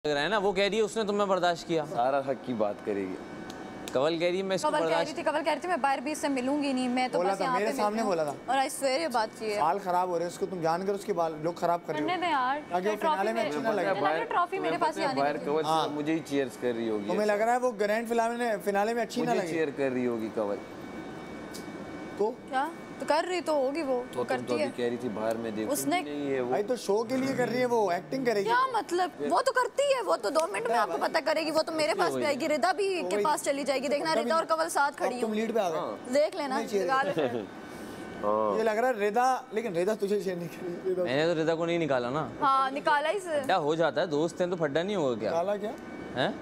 लग रहा है ना, वो कह रही है उसने तुम्हें बर्दाश्त किया। सारा हक की बात करेगी। कवल कह रही है मैं इसको बर्दाश्त। कवल कह रही थी मैं बाहर भी इससे मिलूंगी नहीं, मैं तो बस यहाँ पे सामने बोला था। और आई स्वेयर ये बात की है। बाल खराब हो रहे हैं उसको, तुम जानकर उसके बाल लोग खराब कर रहे हो। करने दे यार, ताकि वो फिनाले में अच्छा ना लगे। ट्रॉफी मेरे पास ही आने बाहर कवल मुझे ही चीयर्स कर रही होगी। तुम्हें लग रहा है वो ग्रैंड फिनाले में अच्छी ना लगे। चीयर कर रही होगी कवल। तो क्या तो कर रही तो होगी वो, तो करती है। कह रही थी बाहर में देखो उसने नहीं है वो। भाई तो शो के लिए कर रही है, वो एक्टिंग करेगी। क्या मतलब, वो तो करती है, वो तो 2 मिनट में आपको पता करेगी। वो तो मेरे पास भी आएगी, रिदा भी के पास चली जाएगी। देखना रिदा और कवल साथ खड़ी तुम लीड पे आ गए, देख लेना। ये लग रहा है रिदा, लेकिन रिदा तुझे शेयर नहीं करी। मैंने तो रिदा को नहीं निकाला ना। हाँ निकाला ही से। फड्डा हो जाता है, दोस्त हैं तो फड्डा नहीं होगा क्या? निकाला क्या? हैं?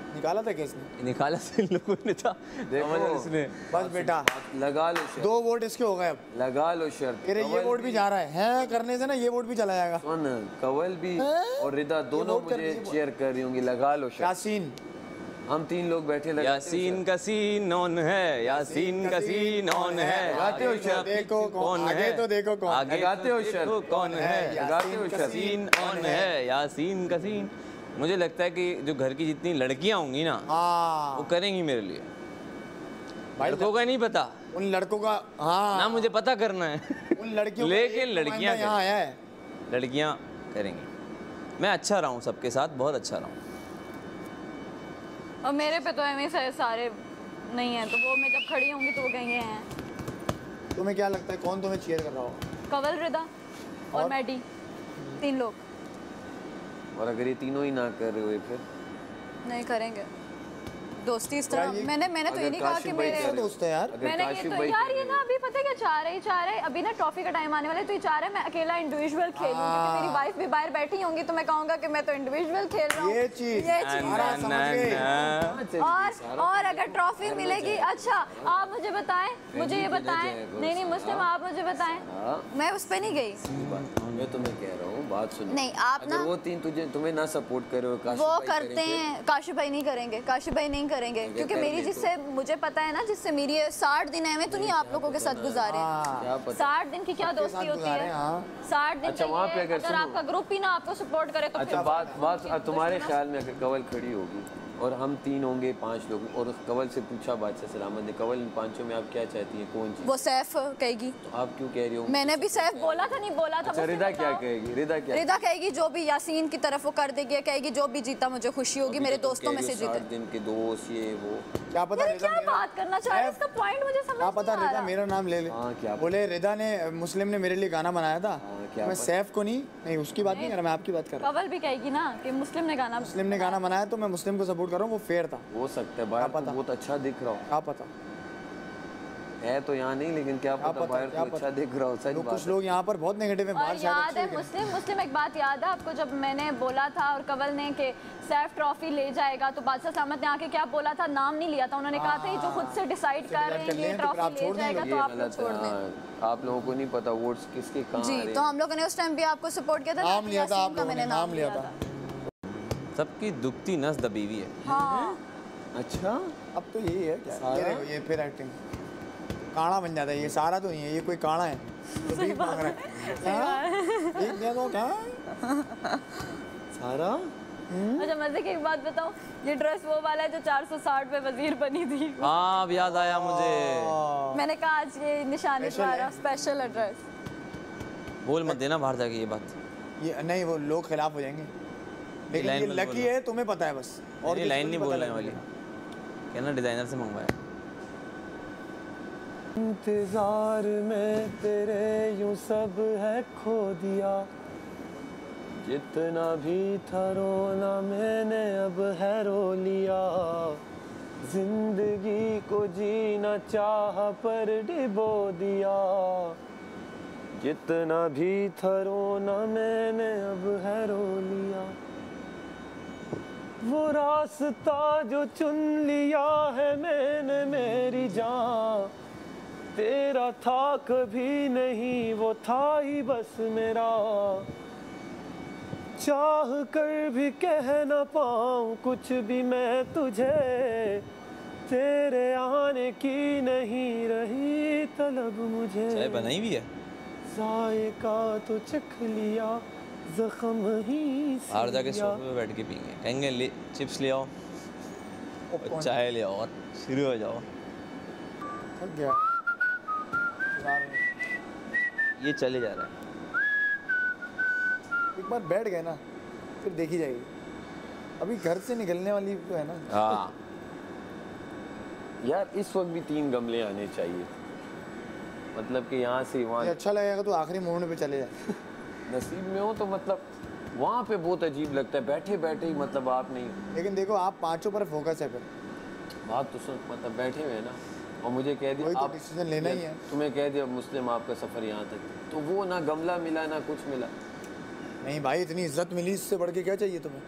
निकाला था किसने? निकाला से लोगों ने था। देखो इसने बस बेटा लगा लो शर्त। 2 वोट इसके हो गए अब। लगा लो शर्त। तेरे ये वोट भी जा रहा है करने से ना, ये वोट भी चला जाएगा। सुन, कवल भी और रिदा दोनों मुझे चीयर कर रही होंगी। लगा लो शर्त। यासीन, हम 3 लोग बैठे लगे। यासीन का सीन ऑन है, यासीन का सीन ऑन है। लगाते हो शर्त। देखो कौन आगे, तो देखो कौन आगे, लगाते हो शर्त। देखो कौन है। लगाते हो शर्त। सीन ऑन है, यासीन का सीन। मुझे लगता है कि जो घर की जितनी लड़कियां होंगी ना, वो करेंगी मेरे लिए। लड़कों का नहीं पता, उन लड़कों का। हाँ ना मुझे पता करना है उन लड़कियों, लेकिन लड़कियां यहाँ है, लड़कियां करेंगी। मैं अच्छा रहा हूँ सबके साथ, बहुत अच्छा रहा हूँ। और मेरे पे तो ऐसे सारे नहीं है, तो वो मैं जब खड़ी होंगी तो वो कहेंगे हैं। तुम्हें क्या लगता है कौन तुम्हें चीयर कर रहा हो? कवल, रिदा और मैडी, 3 लोग। और अगर ये तीनों ही ना कर रहे हुए फिर नहीं करेंगे दोस्ती इस तरह। मैंने तो ये नहीं कहा कि मेरे दोस्त है यार। मैंने ये तो यार ये ना अभी पता है क्या चाह रहे अभी ना ट्रॉफी का टाइम आने वाला है, तो ये चाह रहे मैं अकेला इंडिविजुअल खेलूं, क्योंकि मेरी वाइफ भी बाहर बैठी होंगी तो मैं कहूंगा कि मैं तो इंडिविजुअल खेल रहा हूं। ये चीज और अगर ट्रॉफी मिलेगी, अच्छा आप मुझे बताएं, मुझे ये बताएं, नहीं मुस्लिम आप मुझे बताएं, मैं उस पे नहीं गई। मैं तुम्हें कह रहा हूँ बात सुनो। नहीं आप ना, वो 3 तुम्हें ना सपोर्ट करे वो करते हैं। काशिफ भाई नहीं करेंगे, काशिफ भाई नहीं करेंगे, क्योंकि मेरी जिससे मुझे पता है ना, जिससे मेरी 60 दिन है, मैं तो नहीं आप लोगों के साथ गुजारे। 60 दिन की क्या दोस्ती होती है? 60 दिन। अच्छा वहाँ पे अगर आपका ग्रुप ही ना आपको सपोर्ट करे तो अच्छा बात तुम्हारे ख्याल में अगर कवल खड़ी होगी और हम 3 होंगे 5 लोग, और कवल से पूछा बादशाह सलामत ने, कवल इन 5 में आप क्या चाहती हैं, कौन चीज? वो सैफ कहेगी। तो आप क्यों कह रही हो? मैंने भी सैफ बोला था, नहीं बोला था। अच्छा रिदा क्या कहेगी? रिदा कहेगी जो भी यासीन की तरफ वो कर देगी, कहेगी जो भी जीता मुझे खुशी होगी, मेरे दोस्तों में से जीते। 60 दिन के दोस्त ये वो क्या पता क्या बात करना चाह रहे हैं, इसका पॉइंट मुझे समझ नहीं आ रहा। क्या पता रिदा मेरा नाम ले ले। बोले रिदा ने, मुस्लिम ने मेरे लिए गाना बनाया था, मैं सैफ को नहीं उसकी बात नहीं कर रहा, मैं आपकी बात कर रहा हूँ। कवल भी कहेगी ना कि मुस्लिम ने गाना बनाया तो मैं मुस्लिम को सपोर्ट कर रहा हूँ, वो फेयर था। हो सकता है बाहर तो बहुत अच्छा दिख रहा हो, क्या पता है तो यहाँ नहीं, लेकिन क्या पता बाहर तो अच्छा दिख रहा हो। सच बात। कुछ लोग यहाँ पर बहुत नेगेटिव हैं। और याद है मुस्लिम एक बात याद है आपको, जब मैंने बोला था और कवल ने कि सैफ ट्रॉफी ले जाएगा, तो बादशाह सामत ने आके क्या बोला था, नाम नहीं लिया था, उन्होंने कहा था जो खुद से डिसाइड कर रहे हैं ये ट्रॉफी ले जाएगा तो आप लोग छोड़ दें। आप लोगों को नहीं पता वोट्स किसके कहाँ जी, तो हम लोगों ने उस टाइम भी आपको सपोर्ट किया था, नाम लिया था आप लोगों ने, नाम लिया था। सबकी दुखती नस दबी हुई है। हाँ अच्छा अब तो यही है क्या, ये फिर एक्टिंग काड़ा बन जाता है। ये सारा तो नहीं है, ये कोई काड़ा है तो भीख मांग रहा है। एक दिया तो क्या सारा। अच्छा मजे की एक बात बताऊं, ये ड्रेस वो वाला है जो 460 पे वजीर बनी थी। हाँ अब याद आया मुझे। मैंने कहा आज ये निशानी द्वारा स्पेशल एड्रेस। बोल मत देना बाहर जाके ये बात। ये नहीं, वो लोग खिलाफ हो जाएंगे, लेकिन ये लकी है, तुम्हें पता है बस। और लाइन नहीं बोलने वाली, कहना डिजाइनर से मंगवाया। इंतजार में तेरे यूं सब है खो दिया, जितना भी था रोना मैंने अब है रो लिया, जिंदगी को जीना चाहा पर डिबो दिया, जितना भी था रोना मैंने अब है रो लिया, वो रास्ता जो चुन लिया है मैंने मेरी जान, तेरा था कभी नहीं वो था ही बस मेरा, चाह कर भी कह ना पाऊँ कुछ भी मैं तुझे, तेरे आने की नहीं रही तलब मुझे। चाय बनाई भी है, जायका तो चख लिया जख्म ही बाहर जाके सोफे पे बैठ के पीएंगे, कहेंगे ले चिप्स ले आओ और चाय ले आओ और शुरू हो जाओ। थक गया ये चले जा रहा है। एक बार बैठ गए ना फिर देखी जाएगी। अभी घर से निकलने वाली तो है ना। हाँ यार इस वक्त भी 3 गमले आने चाहिए, मतलब कि यहाँ से वहाँ। अच्छा लगेगा तो आखिरी मोमेंट पे चले जाए। नसीब में हो तो मतलब वहाँ पे बहुत अजीब लगता है, बैठे बैठे ही मतलब आप नहीं। लेकिन देखो आप पांचों पर फोकस है फिर। बात तो सुन, मतलब बैठे हुए हैं ना और मुझे कह दिया तो आप डिसीजन लेना ही है। तुम्हें कह दिया मुस्लिम आपका सफ़र यहाँ तक, तो वो ना गमला मिला ना कुछ मिला। नहीं भाई इतनी इज्जत मिली, इससे बढ़ के क्या चाहिए तुम्हें।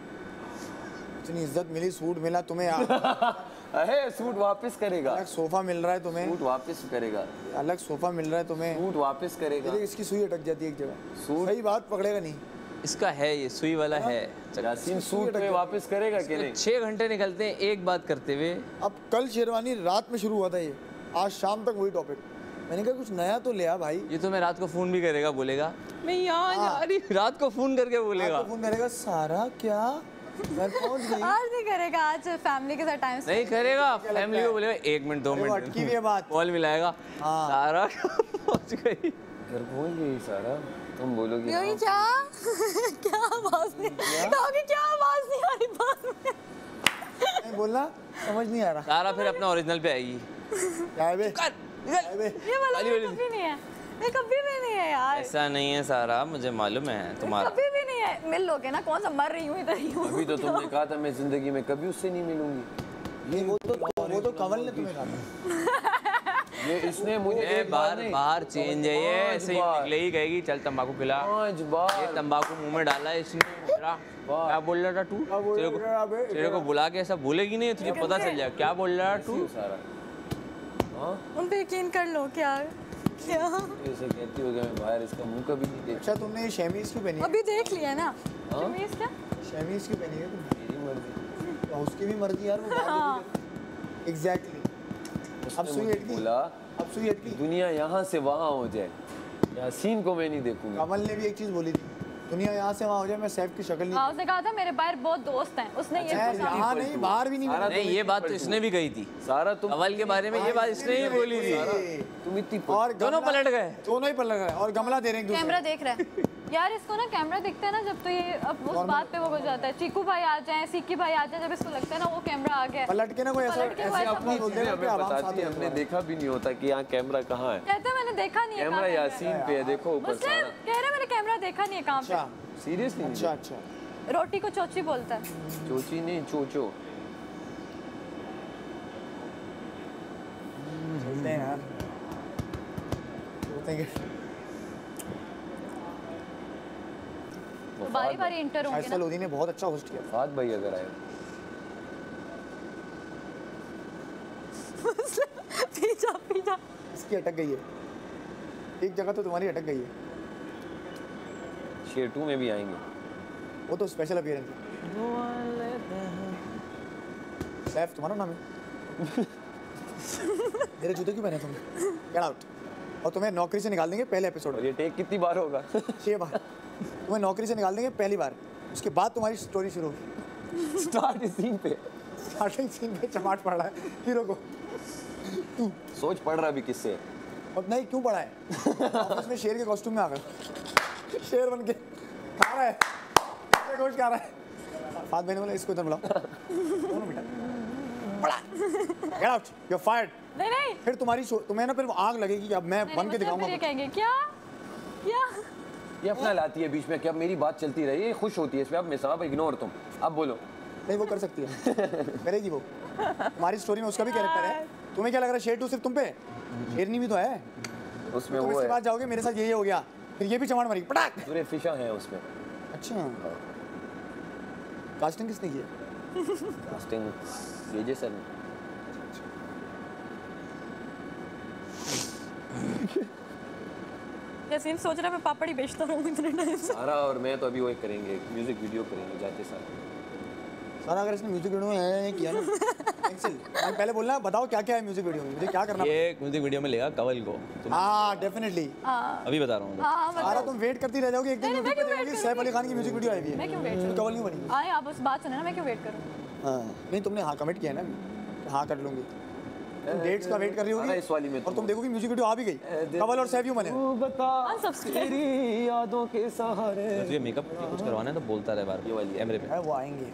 इतनी इज्जत मिली, सूट मिला तुम्हें। अरे सूट वापस करेगा, अलग सोफा मिल रहा है तुम्हें। सूट वापस करेगा, अलग सोफा मिल रहा है तुम्हें। सूट वापस करेगा। इसकी सुई अटक जाती है एक जगह। सूट सही बात पकड़ेगा नहीं। इसका है, ये सुई वाला है। यासीन सूट में वापस करेगा कि नहीं? 6 घंटे निकलते हैं एक बात करते हुए। अब कल शेरवानी रात में शुरू हुआ था, ये आज शाम तक वही टॉपिक। मैंने कहा कुछ नया तो ले आ भाई। ये तो मैं रात को फोन भी करेगा, बोलेगा मैं यहाँ जा रही, रात को फोन करके बोलेगा। रात को फोन करेगा, सारा क्या घर पहुंच गई। आज नहीं करेगा, आज फैमिली के साथ टाइम नहीं करेगा, फैमिली को बोलेगा 1 मिनट 2 मिनट अटकी हुई है बात। कॉल मिलाएगा, सारा पहुंच गई। घर पहुंच गई सारा, तुम बोलोगे योगी क्या क्या आवाज नहीं, योगी क्या आवाज नहीं आ रही बात में। नहीं बोलना, समझ नहीं आ रहा। सारा फिर अपना ओरिजिनल पे आएगी। क्या है बे? ये वाला कभी नहीं है, ये कभी भी नहीं है यार। ऐसा नहीं है सारा, मुझे मालूम है तुम्हारा। कभी भी नहीं है। मिल लोगे ना, कौन सा मर रही हूँ इधर ही हूँ। अभी तो तुमने कहा था मैं जिंदगी में कभी उससे नहीं मिलूंगी। ये वो तो कमल ने तुम्हें कहा। ये इसने मुझे बाहर चेंज है, ये ऐसे ही निकले ही कहेगी चल तंबाकू पिला। 5 बार ये तंबाकू मुंह में डाला है इसने। क्या बोल रहा था तू? तेरे को बुला के ऐसा बोलेगी नहीं, तुझे पता चल जाए क्या बोल रहा है तू। सारा उन पे यकीन कर लो। क्या क्या ऐसे कहती हो, मैं बाहर इसका मुंह कभी नहीं देखा। अच्छा तुमने ये शेमीज क्यों पहनी है? अभी देख लिया ना। शेमीज क्या? शेमीज क्यों पहनी है तुम? मेरी मर्जी, तो उसकी भी मर्जी यार। वो एग्जैक्टली। अब सुई अटकी, बोला अब सुई अटकी। दुनिया यहाँ से वहाँ हो जाए, यासीन को मैं नहीं देखूंगा। कमल ने भी एक चीज बोली थी, दुनिया यहाँ से वहाँ हो जाए, मैं सैफ की शक्ल नहीं। हाँ उसने कहा था मेरे बाहर बहुत दोस्त हैं, उसने ये अच्छा, यहाँ नहीं बाहर भी नहीं। नहीं ये बात तो इसने भी कही थी सारा तुम कवल के बारे में, ये बात इसने ही बोली थी। तुम इतनी और दोनों पलट गए, दोनों ही पलट गए और गमला दे रहे हैं। कैमरा देख रहा है यार। इसको ना कैमरा दिखता है ना जब, तो ये अब उस बात पे वो हो जाता है। चीकू भाई आ जाए, सिक्की भाई आ जाए, जब इसको लगता है ना वो कैमरा आ गया। पलट के ना कोई ऐसा ऐसे अपना बोल देगा कि आवाम साथ बताती, हमने देखा भी नहीं होता कि यहाँ कैमरा कहाँ है। कहते हैं मैंने देखा नहीं है। कैमरा यासीन पे है, देखो ऊपर मुस्लिम सारा। कह रहे मैंने कैमरा देखा नहीं है कहाँ पे। सीरियसली? अच्छा अच्छा। रोटी को चोची बोलता है। चोची नहीं, चोचो। चलते हैं यार, चलते हैं। बारी बारी इंटर होंगे फैसल लोधी ने बहुत अच्छा होस्ट किया। फात भाई अगर आए पीछा पीछा। इसकी अटक गई है एक जगह, तो तुम्हारी अटक गई है। शेर 2 में भी आएंगे, वो तो स्पेशल अपीयरेंस है। सैफ तुम्हारा नाम है? मेरे जूते क्यों पहने तुमने? Get out. और तुम्हें नौकरी से निकाल देंगे पहले एपिसोड में। और ये टेक कितनी बार होगा? 6 बार। तुम्हें नौकरी से निकाल देंगे पहली बार, उसके बाद तुम्हारी स्टोरी शुरू होगी। स्टार्ट सीन पे, स्टार्टिंग सीन पे चमाट पड़ रहा है हीरो को। सोच पड़ रहा भी किससे। अब नहीं क्यों पड़ा है? ऑफिस में शेर के कॉस्ट्यूम में आ गए, शेर बन के खा रहा है, गोश्त खा रहा है। फात भाई ने बोला इसको इधर बुलाओ। दोनों बेटा पड़ा, get out, you are fired. नहीं नहीं फिर तुम्हें ना फिर वो आग लगेगी कि अब मैं बन के दिखाऊंगा। ये कहेंगे क्या क्या ये अपना लाती है बीच में कि अब मेरी बात चलती रही, ये खुश होती है इसमें। अब मैं साहब इग्नोर, तुम अब बोलो। नहीं वो कर सकती है, करेगी वो। हमारी स्टोरी में उसका भी कैरेक्टर है। तुम्हें क्या लग रहा है शेर 2 सिर्फ तुम पे? शेरनी भी तो है उसमें। तुम वो इसके है बाद जाओगे मेरे साथ ये हो गया, फिर ये भी चमाट मरेगी पटाक। पूरे फिशा हैं उसमें। अच्छा कास्टिंग किसने की है? कास्टिंग ये सर ने। यासीन सोच रहा है मैं पापड़ी बेचता रहूं इतने टाइम से। सारा और मैं तो अभी वो करेंगे, म्यूजिक वीडियो करेंगे जाते साथ। सर अगर इसने म्यूजिक वीडियो में है किया ना कैंसिल। आप पहले बोलना बताओ क्या क्या है म्यूजिक वीडियो में, मुझे क्या करना। ये म्यूजिक वीडियो में लेगा कवल को तुम। हाँ डेफिनेटली अभी बता रहा हूँ। सारा तुम वेट करती रह जाओगी, एक दिन यूट्यूब पे देखोगी सैफ अली खान की म्यूजिक वीडियो आई हुई है। मैं क्यों वेट करूं? कवल नहीं बनी। आए आप उस बात सुने ना, मैं क्यों वेट करूं? हाँ नहीं तुमने हाँ कमिट किया है ना अभी, हाँ कर लूंगी। तुम डेट्स का वेट कर रही होगी इस वाली में और तुम देखोगी म्यूजिक वीडियो आ भी गई, कवल और सैफ यूं बने। तू बता तेरी यादों के सहारे। तुझे मेकअप कुछ करवाना है तो बोलता रहे बार कैमरे पे। वो आएंगे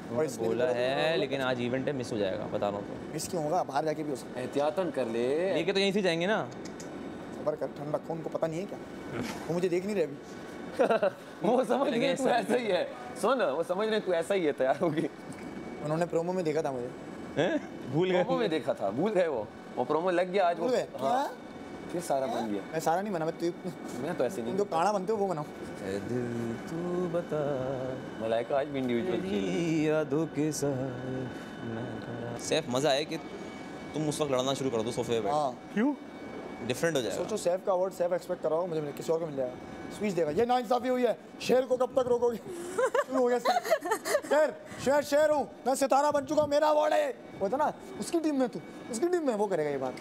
और इसने बोला है लेकिन आज इवेंट है, मिस हो जाएगा बता रहा हूँ तो। मिस क्यों होगा, बाहर जाके भी हो सकता है। एहतियातन कर ले। लेके तो यहीं से जाएंगे ना। सबर कर, ठंड रखो, उनको पता नहीं है क्या, वो मुझे देख नहीं रहे अभी। वो समझ रहे तू ऐसा ही है, सुन वो समझ रहे तू ऐसा ही है, तैयार होगी। उन्होंने प्रोमो में देखा था मुझे। हैं? भूल गए। प्रोमो में देखा था, भूल गए वो प्रोमो लग गया आज वो। भूल गए? हाँ, फिर सारा बन गया। मैं सारा नहीं बना, मैं तो ऐसे तुम नहीं। जो काढ़ा बनते हो वो बनाओ। ए दिल तू बता मलाइका आज भी इंडिविजुअल तेरी यादों के सहारे मैं खड़ा। सैफ मजा है कि तुम उस वक्त लड़ना शुरू कर दो सोफे पे। हाँ क्यों? डिफरेंट हो जाएगा। सोचो सैफ का अवार्ड सैफ एक्सपेक्ट कर रहा हूँ, मुझे किसी और को मिल जाएगा, स्पीच देगा। ये नाइंसाफी हुई है, शेर को कब तक रोकोगे? शुरू हो गया शेर, शेर शेर हूँ मैं, सितारा बन चुका हूँ, मेरा अवार्ड है। वो था ना उसकी टीम में, तू उसकी टीम में, वो करेगा ये बात।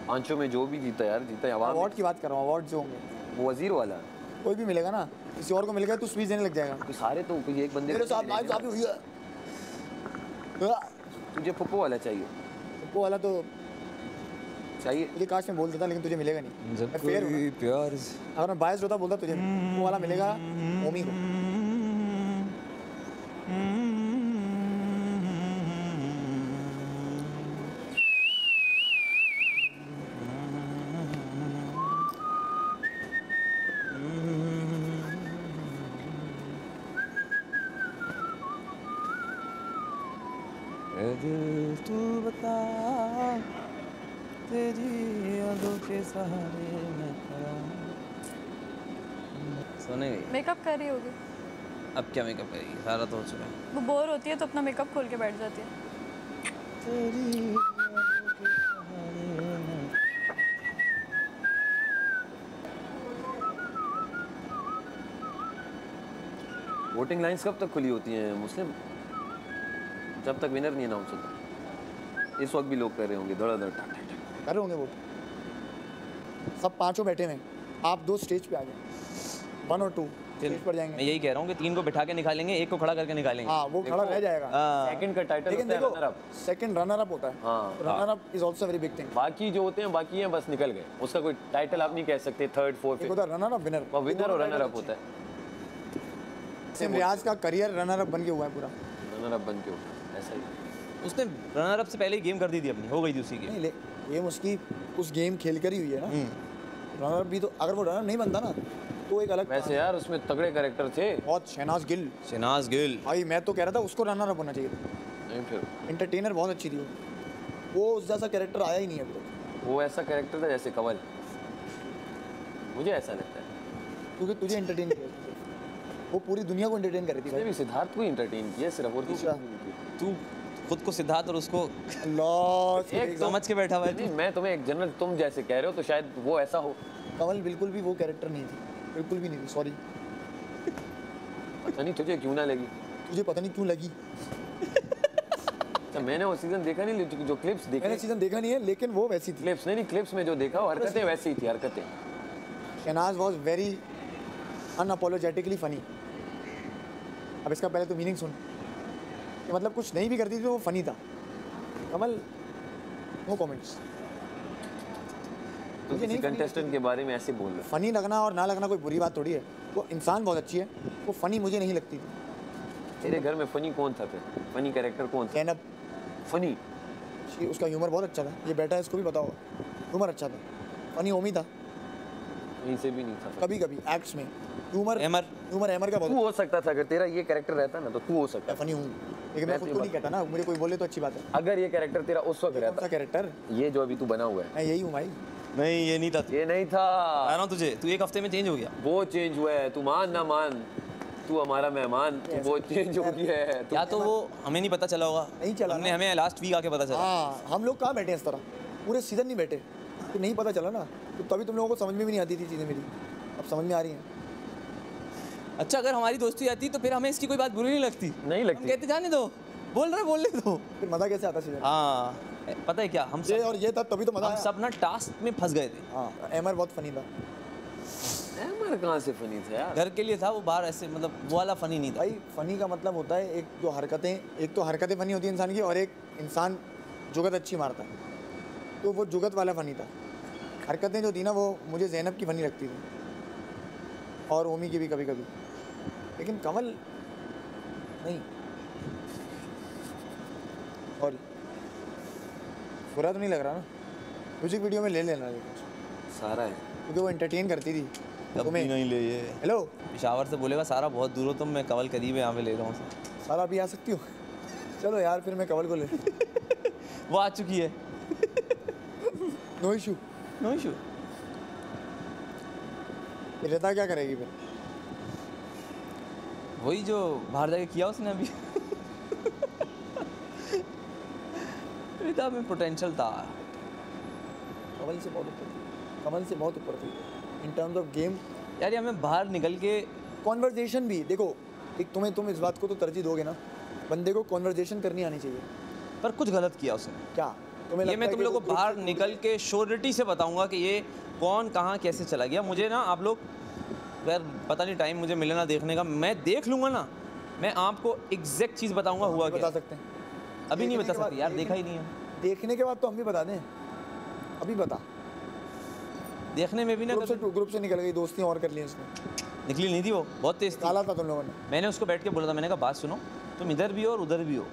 आंचो में जो भी जीता यार, जीता अवार्ड। अवार्ड की बात कर रहा हूँ, अवार्ड जो होंगे वो वजीर वाला कोई भी मिलेगा ना, किसी और को मिल गया तो स्पीच देने लग जाएगा। तो सारे तो कोई एक बंदे मेरे साथ नाइंसाफी हुई है। तुझे फुप्पो वाला चाहिए। वो वाला तो चाहिए मुझे काश में बोल देता, लेकिन तुझे मिलेगा नहीं। जब मैं फेयर हूँ ना। कोई प्यार से अगर मैं बायस होता बोलता तुझे वो वाला मिलेगा ओमी को। ए दिल तू बता तेरी यादों के सहारे मैं खड़ा। सोने गई। मेकअप कर रही होगी, अब क्या मेकअप करेगी, सारा तो हो चुका है। वो बोर होती है तो अपना मेकअप खोल के बैठ जाती है। तेरी यादों के सहारे मैं। वोटिंग लाइंस कब तक खुली होती हैं मुस्लिम? जब तक विनर नहीं अनाउंस होता। इस वक्त भी लोग कर रहे होंगे धड़ाधड़ टक टक टक। कर रहे होंगे वो, सब पांचों बैठे हैं, आप दो स्टेज पे आ गए, 1 और 2 स्टेज पर मैं जाएंगे। यही कह रहा हूँ कि 3 को बिठा के निकालेंगे, 1 को खड़ा करके निकालेंगे। हाँ वो खड़ा रह जाएगा, सेकंड का टाइटल लेकिन होता है देखो runner up. Second runner up होता है। हाँ, runner up is also very big thing. बाकी जो होते हैं बाकी हैं बस निकल गए, उसका कोई टाइटल आप नहीं कह सकते। थर्ड फोर्थ एक होता है रनर अप, विनर। वो विनर और रनर अप होता है। सिम रियाज का करियर रनर अप बन के हुआ है पूरा। रनर अप बन के होता है, ऐसा ही। उसने रनर अप से पहले ही गेम कर दी थी अपनी, हो गई थी उसी की। नहीं ले गेम उसकी उस गेम खेल कर ही हुई है ना। रनर अप भी तो, अगर वो रनर नहीं बनता ना तो एक अलग। वैसे यार उसमें तगड़े कैरेक्टर थे बहुत। शहनाज गिल, शहनाज गिल भाई मैं तो कह रहा था उसको रनर अप होना चाहिए था। नहीं, फिर एंटरटेनर बहुत अच्छी थी वो उस जैसा कैरेक्टर आया ही नहीं है अभी तक। वो ऐसा कैरेक्टर था जैसे कवल, मुझे ऐसा लगता है। क्योंकि तुझे एंटरटेन किया वो पूरी दुनिया को एंटरटेन कर रही थी उसने भाई। भी सिद्धार्थ को इंटरटेन किया सिर्फ, और दूसरा। तू खुद को सिद्धार्थ और उसको अल्लाह एक समझ के बैठा हुआ है नहीं, तू। मैं तुम्हें एक जनरल तुम जैसे कह रहे हो तो शायद वो ऐसा हो। कमल बिल्कुल भी वो कैरेक्टर नहीं थी, बिल्कुल भी नहीं थी, सॉरी। पता नहीं तुझे क्यों ना लगी। तुझे पता नहीं क्यों लगी। अच्छा मैंने वो सीजन देखा नहीं, लेकिन जो क्लिप्स देखे। मैंने सीजन देखा नहीं है, लेकिन वो वैसी थी। क्लिप्स नहीं, क्लिप्स में जो देखा वो हरकतें वैसी ही थी, हरकतें। Shehnaaz was very unapologetically funny. अब इसका पहले तो मीनिंग सुन कि मतलब कुछ नहीं भी करती थी तो वो फनी था। कमल नो कमेंट्स। तो किसी कंटेस्टेंट के बारे में ऐसे बोल रहे फनी लगना और ना लगना कोई बुरी बात थोड़ी है। वो इंसान बहुत अच्छी है, वो फनी मुझे नहीं लगती थी। तेरे घर में फनी कौन था फिर? फनी कैरेक्टर कौन था? जैनब, फनी उसका ह्यूमर बहुत अच्छा था, ये बैठा है इसको भी बताओ, ह्यूमर अच्छा था। फनी ओमी था, कहीं से भी नहीं था। कभी कभी एक्ट्स में ह्यूमर एमर एमर का तू बहुत हो सकता था, अगर तेरा ये कैरेक्टर रहता ना तो तू हो सकता। फनी हूँ, लेकिन मैं खुद को नहीं कहता ना, मुझे कोई बोले तो अच्छी बात है। अगर ये कैरेक्टर तेरा उस वक्त कौन सा रहता, कैरेक्टर? ये जो अभी तू बना हुआ है, मैं यही हूँ भाई। नहीं, ये नहीं था। ये नहीं था। आ रहा हूँ तुझे, तू 1 हफ्ते में चेंज हो गया। वो चेंज हुआ है, तू मान ना मान, तू हमारा मेहमान, वो चेंज हो गया है। या तो वो हमें नहीं पता चला होगा, नहीं चला हमने ना। हमें लास्ट वीक आके पता चला। हाँ हम लोग कहाँ बैठे हैं इस तरह, पूरे सीजन नहीं बैठे, तो नहीं पता चला ना, तो तभी तुम लोगों को समझ में भी नहीं आती थी चीज़ें मेरी, अब समझ में आ रही हैं। अच्छा अगर हमारी दोस्ती आती तो फिर हमें इसकी कोई बात बुरी नहीं लगती। नहीं लगती। हम कहते जाने दो, बोलने दो। फिर मज़ा कैसे आता सीजन? हाँ पता है क्या, हम ये सब और ये था तभी तो मज़ा हम आया। सब ना टास्क में फंस गए थे। हाँ एमर बहुत फनी था अहमद कहाँ से फनी था यार? घर के लिए था वो, बाहर ऐसे मतलब वो वाला फनी नहीं था। भाई। फनी का मतलब होता है एक जो हरकतें, एक तो हरकतें फनी होती है इंसान की, और एक इंसान जुगत अच्छी मारता है, तो वो जुगत वाला फनी था। हरकतें जो थी ना वो मुझे ज़ैनब की फनी लगती थी, और ओमी की भी कभी कभी, लेकिन कमल नहीं। और बुरा तो नहीं लग रहा ना? म्यूजिक वीडियो में ले लेना ये कुछ, सारा है। क्योंकि वो एंटरटेन करती थी कभी तुम्हें। नहीं ले ये। हेलो पिशावर से बोलेगा सारा बहुत दूर हो तुम, मैं कवल करीब है यहाँ पे ले रहा हूँ। सारा भी आ सकती हो? चलो यार फिर मैं कवल को ले वो आ चुकी है। No issue. No issue. Rita क्या करेगी फिर? वही जो बाहर जाके किया उसने अभी। रिता में पोटेंशियल था। कमल से बहुत ऊपर थी, कमल से बहुत ऊपर थी इन टर्म्स ऑफ गेम। यार ये हमें बाहर निकल के कॉन्वर्जेशन भी देखो, एक तुम इस बात को तो तरजीह दोगे ना, बंदे को कॉन्वर्जेशन करनी आनी चाहिए। पर कुछ गलत किया उसने। क्या तुम्हें ये लगता मैं है तुम कि लोगों वो को बाहर निकल के श्योरिटी से बताऊंगा कि ये कौन कहाँ कैसे चला गया। मुझे ना आप लोग यार पता नहीं टाइम मुझे मिले ना देखने का, मैं देख लूंगा ना, मैं आपको एग्जैक्ट चीज़ बताऊंगा हुआ बता क्या। सकते हैं? अभी नहीं देखने बता के बाद- सकते यार, देखा ही नहीं है। देखने के बाद तो हम भी बता दें, अभी बता। देखने में भी ना ग्रुप से निकल गई, दोस्तियाँ और कर ली उसने, निकली नहीं थी वो, बहुत तेज थी। काला था तुम लोगों ने। मैंने उसको बैठ के बोला था, मैंने कहा बात सुनो, तुम इधर भी हो और उधर भी हो।